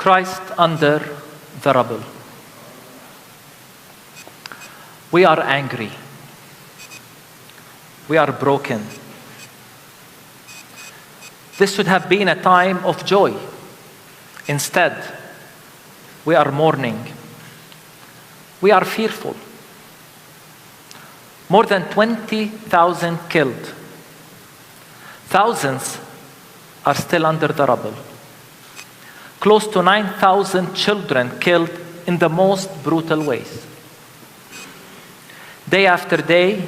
Christ under the rubble. We are angry. We are broken. This should have been a time of joy. Instead, we are mourning. We are fearful. More than 20,000 killed. Thousands are still under the rubble. Close to 9,000 children killed in the most brutal ways. Day after day,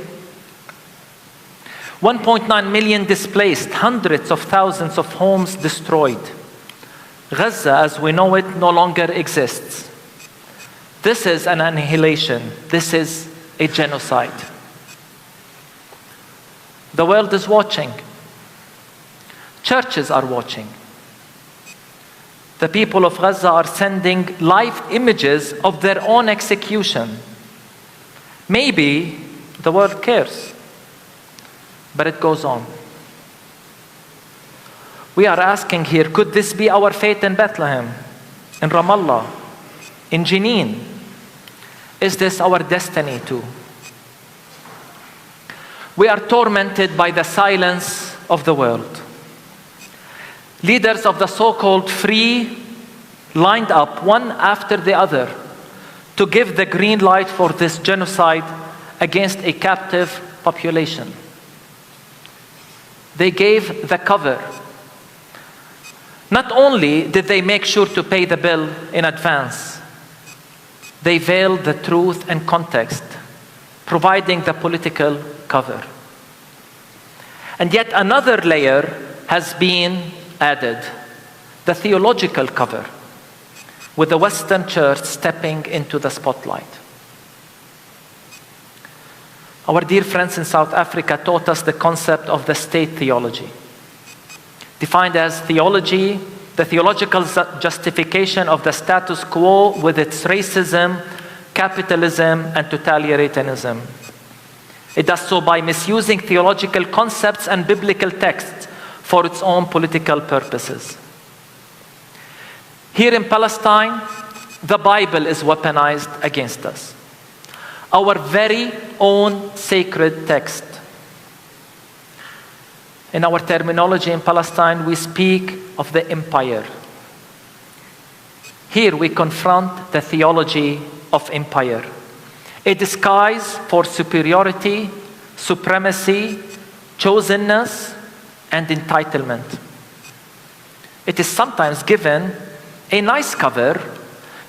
1.9 million displaced, hundreds of thousands of homes destroyed. Gaza, as we know it, no longer exists. This is an annihilation. This is a genocide. The world is watching. Churches are watching. The people of Gaza are sending live images of their own execution. Maybe the world cares, but it goes on. We are asking here, could this be our fate in Bethlehem, in Ramallah, in Jenin? Is this our destiny too? We are tormented by the silence of the world. Leaders of the so-called free lined up one after the other to give the green light for this genocide against a captive population. They gave the cover. Not only did they make sure to pay the bill in advance, they veiled the truth and context, providing the political cover. And yet another layer has been added, the theological cover, with the Western Church stepping into the spotlight. Our dear friends in South Africa taught us the concept of the state theology, defined as theology, the theological justification of the status quo with its racism, capitalism, and totalitarianism. It does so by misusing theological concepts and biblical texts for its own political purposes. Here in Palestine, the Bible is weaponized against us. Our very own sacred text. In our terminology in Palestine, we speak of the empire. Here we confront the theology of empire, a disguise for superiority, supremacy, chosenness, and entitlement. It is sometimes given a nice cover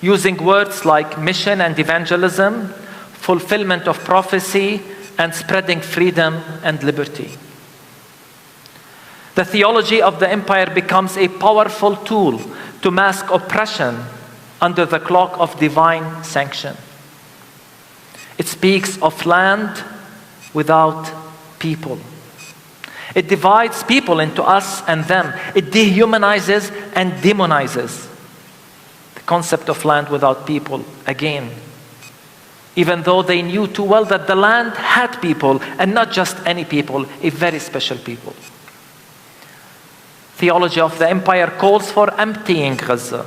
using words like mission and evangelism, fulfillment of prophecy, and spreading freedom and liberty. The theology of the empire becomes a powerful tool to mask oppression under the cloak of divine sanction. It speaks of land without people. It divides people into us and them. It dehumanizes and demonizes the concept of land without people again, even though they knew too well that the land had people, and not just any people, a very special people. Theology of the empire calls for emptying Gaza,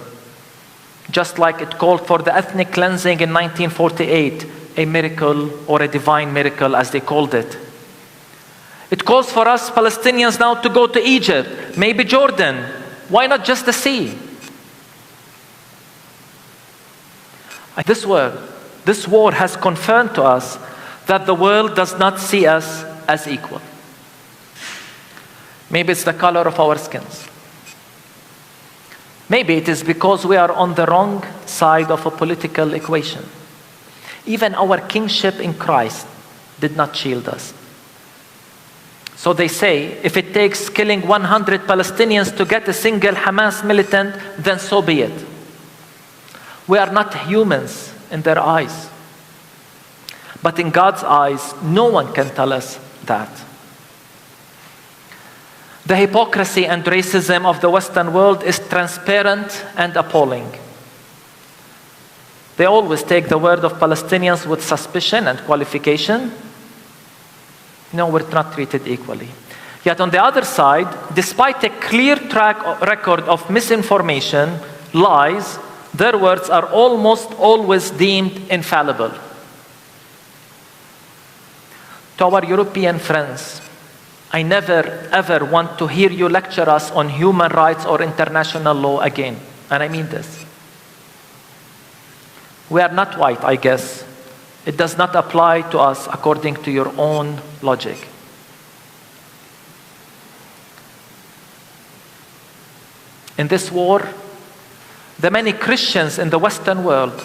just like it called for the ethnic cleansing in 1948, a miracle or a divine miracle as they called it. It calls for us Palestinians now to go to Egypt, maybe Jordan. Why not just the sea? This war has confirmed to us that the world does not see us as equal. Maybe it's the color of our skins. Maybe it is because we are on the wrong side of a political equation. Even our kingship in Christ did not shield us. So they say, if it takes killing 100 Palestinians to get a single Hamas militant, then so be it. We are not humans in their eyes. But in God's eyes, no one can tell us that. The hypocrisy and racism of the Western world is transparent and appalling. They always take the word of Palestinians with suspicion and qualification. No, we're not treated equally. Yet on the other side, despite a clear track record of misinformation, lies, their words are almost always deemed infallible. To our European friends, I never ever want to hear you lecture us on human rights or international law again. And I mean this. We are not white, I guess. It does not apply to us according to your own logic. In this war, the many Christians in the Western world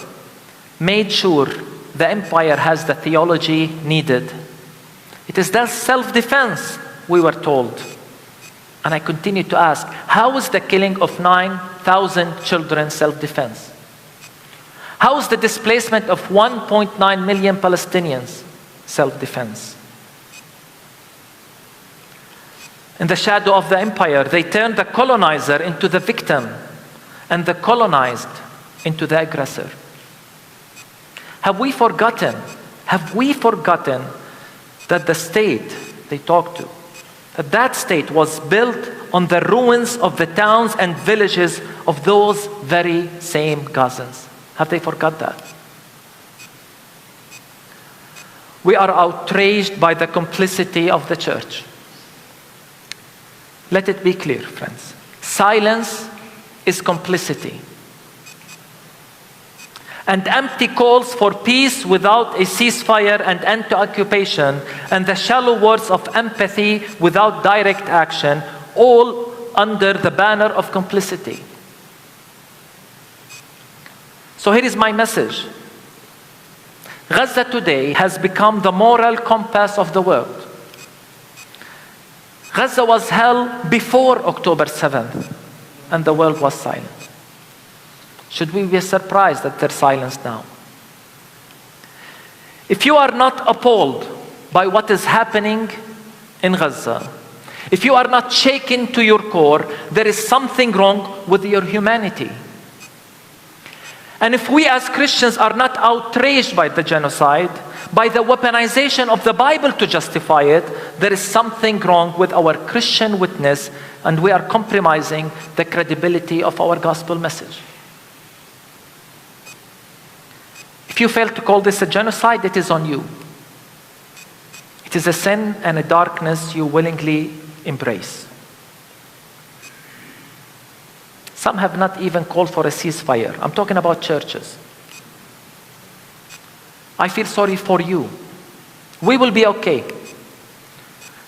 made sure the empire has the theology needed. It is that self-defense, we were told. And I continue to ask, how is the killing of 9,000 children self-defense? How is the displacement of 1.9 million Palestinians self-defense? In the shadow of the empire, they turned the colonizer into the victim and the colonized into the aggressor. Have we forgotten that the state they talked to, that state was built on the ruins of the towns and villages of those very same Gazans? Have they forgot that? We are outraged by the complicity of the church. Let it be clear, friends. Silence is complicity. And empty calls for peace without a ceasefire and end to occupation, and the shallow words of empathy without direct action, all under the banner of complicity. So here is my message. Gaza today has become the moral compass of the world. Gaza was hell before October 7th, and the world was silent. Should we be surprised that they're silenced now? If you are not appalled by what is happening in Gaza, if you are not shaken to your core, there is something wrong with your humanity. And if we as Christians are not outraged by the genocide, by the weaponization of the Bible to justify it, there is something wrong with our Christian witness, and we are compromising the credibility of our gospel message. If you fail to call this a genocide, it is on you. It is a sin and a darkness you willingly embrace. Some have not even called for a ceasefire. I'm talking about churches. I feel sorry for you. We will be okay.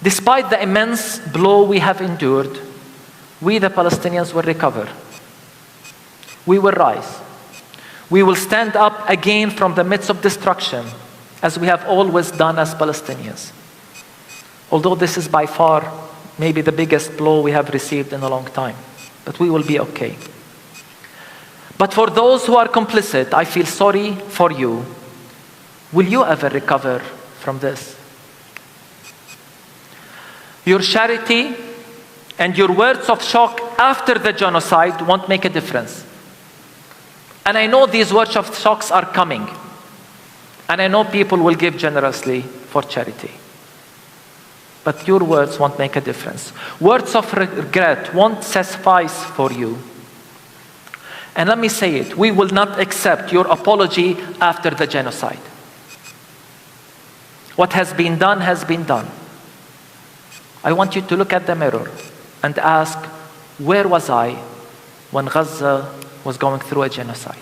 Despite the immense blow we have endured, we the Palestinians will recover. We will rise. We will stand up again from the midst of destruction, as we have always done as Palestinians. Although this is by far maybe the biggest blow we have received in a long time. But we will be okay. But for those who are complicit, I feel sorry for you. Will you ever recover from this? Your charity and your words of shock after the genocide won't make a difference. And I know these words of shocks are coming. And I know people will give generously for charity. But your words won't make a difference. Words of regret won't suffice for you. And let me say it, we will not accept your apology after the genocide. What has been done has been done. I want you to look at the mirror and ask, where was I when Gaza was going through a genocide?